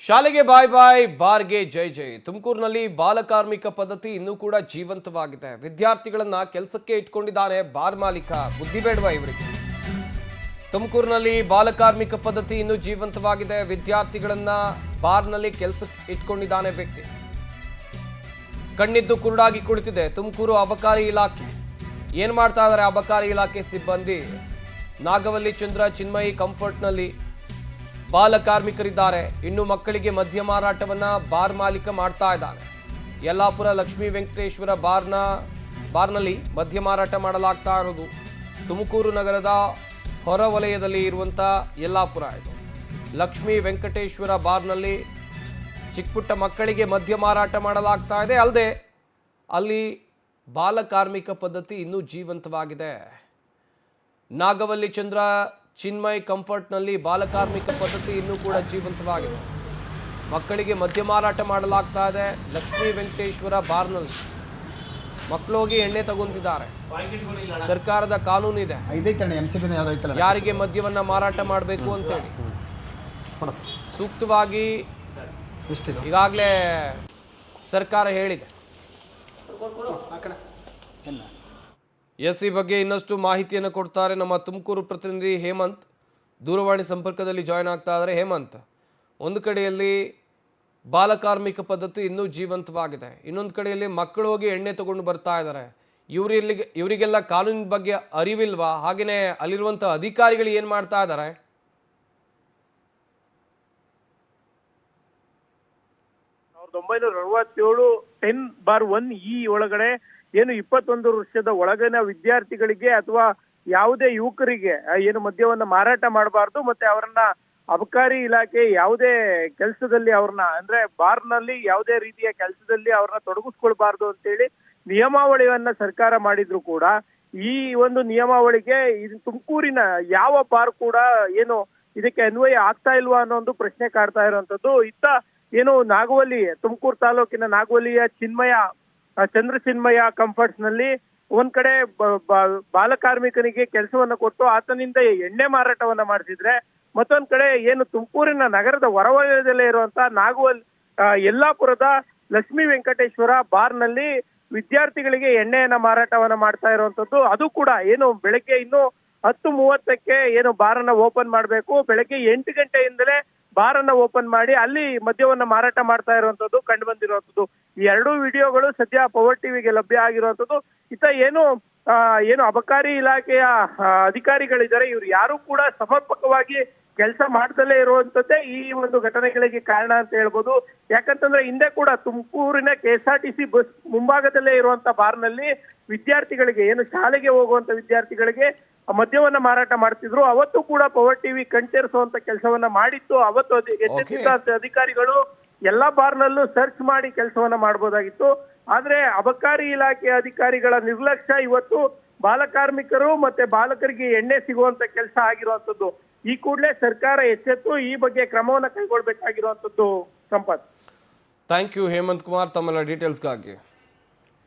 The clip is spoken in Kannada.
ಶಾಲೆಗೆ ಬಾಯ್ ಬಾಯ್ ಬಾರ್ಗೆ ಜೈ ಜೈ. ತುಮಕೂರಿನಲ್ಲಿ ಬಾಲಕಾರ್ಮಿಕ ಪದ್ಧತಿ ಇನ್ನೂ ಕೂಡ ಜೀವಂತವಾಗಿದೆ. ವಿದ್ಯಾರ್ಥಿಗಳನ್ನ ಕೆಲಸಕ್ಕೆ ಇಟ್ಕೊಂಡಿದ್ದಾನೆ ಬಾರ್ ಮಾಲೀಕ. ಬುದ್ಧಿ ಬೇಡವಾ ಇವರಿಗೆ? ತುಮಕೂರಿನಲ್ಲಿ ಬಾಲಕಾರ್ಮಿಕ ಪದ್ಧತಿ ಇನ್ನೂ ಜೀವಂತವಾಗಿದೆ. ವಿದ್ಯಾರ್ಥಿಗಳನ್ನ ಬಾರ್ನಲ್ಲಿ ಕೆಲಸಕ್ಕೆ ಇಟ್ಕೊಂಡಿದ್ದಾನೆ ವ್ಯಕ್ತಿ. ಕಣ್ಣಿದ್ದು ಕುರುಡಾಗಿ ಕುಳಿತಿದೆ ತುಮಕೂರು ಅಬಕಾರಿ ಇಲಾಖೆ. ಏನ್ ಮಾಡ್ತಾ ಇದ್ದಾರೆ ಅಬಕಾರಿ ಇಲಾಖೆ ಸಿಬ್ಬಂದಿ? ನಾಗವಲ್ಲಿ ಚಂದ್ರ ಚಿನ್ಮಯಿ ಕಂಫರ್ಟ್ನಲ್ಲಿ ಬಾಲಕಾರ್ಮಿಕರಿದ್ದಾರೆ. ಇನ್ನು ಮಕ್ಕಳಿಗೆ ಮದ್ಯ ಮಾರಾಟವನ್ನ ಬಾರ್ ಮಾಲೀಕ ಮಾಡ್ತಾ ಇದ್ದಾನೆ. ಯಲ್ಲಾಪುರ ಲಕ್ಷ್ಮೀ ವೆಂಕಟೇಶ್ವರ ಬಾರ್ನಲ್ಲಿ ಮದ್ಯ ಮಾರಾಟ ಮಾಡಲಾಗ್ತಾ ಇರೋದು. ತುಮಕೂರು ನಗರದ ಹೊರವಲಯದಲ್ಲಿ ಇರುವಂಥ ಯಲ್ಲಾಪುರ ಇದು. ಲಕ್ಷ್ಮೀ ವೆಂಕಟೇಶ್ವರ ಬಾರ್ನಲ್ಲಿ ಚಿಕ್ಕಪುಟ್ಟ ಮಕ್ಕಳಿಗೆ ಮದ್ಯ ಮಾರಾಟ ಮಾಡಲಾಗ್ತಾ ಇದೆ. ಅಲ್ಲದೆ ಅಲ್ಲಿ ಬಾಲಕಾರ್ಮಿಕ ಪದ್ಧತಿ ಇನ್ನೂ ಜೀವಂತವಾಗಿದೆ. ನಾಗವಲ್ಲಿ ಚಂದ್ರ ಚಿನ್ಮಯ್ ಕಂಫರ್ಟ್ನಲ್ಲಿ ಬಾಲಕಾರ್ಮಿಕ ಪದ್ಧತಿ ಇನ್ನೂ ಕೂಡ ಜೀವಂತವಾಗಿದೆ. ಮಕ್ಕಳಿಗೆ ಮದ್ಯ ಮಾರಾಟ ಮಾಡಲಾಗ್ತಾ ಇದೆ. ಲಕ್ಷ್ಮೀ ವೆಂಕಟೇಶ್ವರ ಬಾರ್ನಲ್ಲಿ ಮಕ್ಕಳು ಹೋಗಿ ಎಣ್ಣೆ ತಗೊಂತಿದ್ದಾರೆ. ಸರ್ಕಾರದ ಕಾನೂನು ಇದೆ ಯಾರಿಗೆ ಮದ್ಯವನ್ನ ಮಾರಾಟ ಮಾಡಬೇಕು ಅಂತೇಳಿ. ಸೂಕ್ತವಾಗಿ ಈಗಾಗಲೇ ಸರ್ಕಾರ ಹೇಳಿದೆ. ಈ ಬಗ್ಗೆ ಇನ್ನಷ್ಟು ಮಾಹಿತಿಯನ್ನು ಕೊಡ್ತಾರೆ ನಮ್ಮ ತುಮಕೂರು ಪ್ರತಿನಿಧಿ ಹೇಮಂತ್. ದೂರವಾಣಿ ಸಂಪರ್ಕದಲ್ಲಿ ಜಾಯ್ನ್ ಆಗ್ತಾ ಇದ್ದಾರೆ. ಹೇಮಂತ್, ಒಂದು ಕಡೆಯಲ್ಲಿ ಬಾಲಕಾರ್ಮಿಕ ಪದ್ಧತಿ ಇನ್ನೂ ಜೀವಂತವಾಗಿದೆ, ಇನ್ನೊಂದು ಕಡೆಯಲ್ಲಿ ಮಕ್ಕಳು ಹೋಗಿ ಎಣ್ಣೆ ತಗೊಂಡು ಬರ್ತಾ ಇದ್ದಾರೆ. ಇವರಿಗೆಲ್ಲ ಕಾನೂನಿನ ಬಗ್ಗೆ ಅರಿವಿಲ್ವಾ? ಹಾಗೆಯೇ ಅಲ್ಲಿರುವಂಥ ಅಧಿಕಾರಿಗಳು ಏನು ಮಾಡ್ತಾ ಇದ್ದಾರೆ? 1967 10/1 ಈ ಒಳಗಡೆ ಏನು 21 ವರ್ಷದ ಒಳಗಿನ ವಿದ್ಯಾರ್ಥಿಗಳಿಗೆ ಅಥವಾ ಯಾವುದೇ ಯುವಕರಿಗೆ ಏನು ಮದ್ಯವನ್ನ ಮಾರಾಟ ಮಾಡಬಾರ್ದು, ಮತ್ತೆ ಅವರನ್ನ ಅಬಕಾರಿ ಇಲಾಖೆ ಯಾವುದೇ ಕೆಲಸದಲ್ಲಿ ಅವ್ರನ್ನ ಅಂದ್ರೆ ಬಾರ್ನಲ್ಲಿ ಯಾವುದೇ ರೀತಿಯ ಕೆಲಸದಲ್ಲಿ ಅವ್ರನ್ನ ತೊಡಗಿಸ್ಕೊಳ್ಬಾರ್ದು ಅಂತೇಳಿ ನಿಯಮಾವಳಿಯನ್ನ ಸರ್ಕಾರ ಮಾಡಿದ್ರು ಕೂಡ ಈ ಒಂದು ನಿಯಮಾವಳಿಗೆ ತುಮಕೂರಿನ ಯಾವ ಬಾರ್ ಕೂಡ ಏನು ಇದಕ್ಕೆ ಅನ್ವಯ ಆಗ್ತಾ ಇಲ್ವಾ ಅನ್ನೋ ಒಂದು ಪ್ರಶ್ನೆ ಕಾಡ್ತಾ ಇರುವಂತದ್ದು. ಇತ್ತ ಏನು ನಾಗವಲ್ಲಿ, ತುಮಕೂರು ತಾಲೂಕಿನ ನಾಗವಲ್ಲಿಯ ಚಂದ್ರ ಚಿನ್ಮಯ ಕಂಫರ್ಟ್ಸ್ ನಲ್ಲಿ ಒಂದ್ ಕಡೆ ಬಾಲಕಾರ್ಮಿಕನಿಗೆ ಕೆಲಸವನ್ನ ಕೊಟ್ಟು ಆತನಿಂದ ಎಣ್ಣೆ ಮಾರಾಟವನ್ನ ಮಾಡಿಸಿದ್ರೆ, ಮತ್ತೊಂದ್ ಕಡೆ ಏನು ತುಮಕೂರಿನ ನಗರದ ಹೊರವಲಯದಲ್ಲೇ ಇರುವಂತ ಯಲ್ಲಾಪುರದ ಲಕ್ಷ್ಮೀ ವೆಂಕಟೇಶ್ವರ ಬಾರ್ನಲ್ಲಿ ವಿದ್ಯಾರ್ಥಿಗಳಿಗೆ ಎಣ್ಣೆಯನ್ನ ಮಾರಾಟವನ್ನ ಮಾಡ್ತಾ ಇರುವಂತದ್ದು. ಅದು ಕೂಡ ಏನು ಬೆಳಗ್ಗೆ ಇನ್ನು 10:30ಕ್ಕೆ ಏನು ಬಾರನ್ನ ಓಪನ್ ಮಾಡಬೇಕು, ಬೆಳಗ್ಗೆ 8 ಗಂಟೆಯಿಂದಲೇ ಬಾರನ್ನ ಓಪನ್ ಮಾಡಿ ಅಲ್ಲಿ ಮದ್ಯವನ್ನ ಮಾರಾಟ ಮಾಡ್ತಾ ಇರುವಂತದ್ದು ಕಂಡು ಬಂದಿರುವಂತದ್ದು. ಈ ಎರಡೂ ವಿಡಿಯೋಗಳು ಸದ್ಯ ಪವರ್ ಟಿವಿಗೆ ಲಭ್ಯ ಆಗಿರುವಂತದ್ದು. ಇತ್ತ ಏನು ಅಬಕಾರಿ ಇಲಾಖೆಯ ಅಧಿಕಾರಿಗಳಿದ್ದಾರೆ, ಇವ್ರು ಯಾರು ಕೂಡ ಸಮರ್ಪಕವಾಗಿ ಕೆಲಸ ಮಾಡ್ದಲೇ ಇರುವಂತದ್ದೇ ಈ ಒಂದು ಘಟನೆಗಳಿಗೆ ಕಾರಣ ಅಂತ ಹೇಳ್ಬೋದು. ಯಾಕಂತಂದ್ರೆ ಹಿಂದೆ ಕೂಡ ತುಮಕೂರಿನ KSRTC ಬಸ್ ಮುಂಭಾಗದಲ್ಲೇ ಇರುವಂತ ಬಾರ್ನಲ್ಲಿ ವಿದ್ಯಾರ್ಥಿಗಳಿಗೆ ಏನು ಶಾಲೆಗೆ ಹೋಗುವಂತ ವಿದ್ಯಾರ್ಥಿಗಳಿಗೆ ಮದ್ಯವನ್ನ ಮಾರಾಟ ಮಾಡ್ತಿದ್ರು. ಅವತ್ತು ಕೂಡ ಪವರ್ ಟಿವಿ ಕಣ್ತೇರಿಸುವಂತ ಕೆಲಸವನ್ನ ಮಾಡಿತ್ತು. ಅವತ್ತು ಅಧಿಕಾರಿಗಳು ಎಲ್ಲಾ ಬಾರ್ನಲ್ಲೂ ಸರ್ಚ್ ಮಾಡಿ ಕೆಲಸವನ್ನ ಮಾಡಬಹುದಾಗಿತ್ತು. ಆದ್ರೆ ಅಬಕಾರಿ ಇಲಾಖೆ ಅಧಿಕಾರಿಗಳ ನಿರ್ಲಕ್ಷ್ಯ ಇವತ್ತು ಬಾಲಕಾರ್ಮಿಕರು ಮತ್ತೆ ಬಾಲಕರಿಗೆ ಎಣ್ಣೆ ಸಿಗುವಂತ ಕೆಲಸ ಆಗಿರುವಂತದ್ದು. ಈ ಕೂಡಲೇ ಸರ್ಕಾರ ಎಚ್ಚೆತ್ತು ಈ ಬಗ್ಗೆ ಕ್ರಮವನ್ನ ಕೈಗೊಳ್ಳಬೇಕಾಗಿರುವಂತದ್ದು. ಸಂಪತ್, ಥ್ಯಾಂಕ್ ಯು ಹೇಮಂತ್ ಕುಮಾರ್ ತಮ್ಮೆಲ್ಲ ಡೀಟೇಲ್ಸ್ಗಾಗಿ.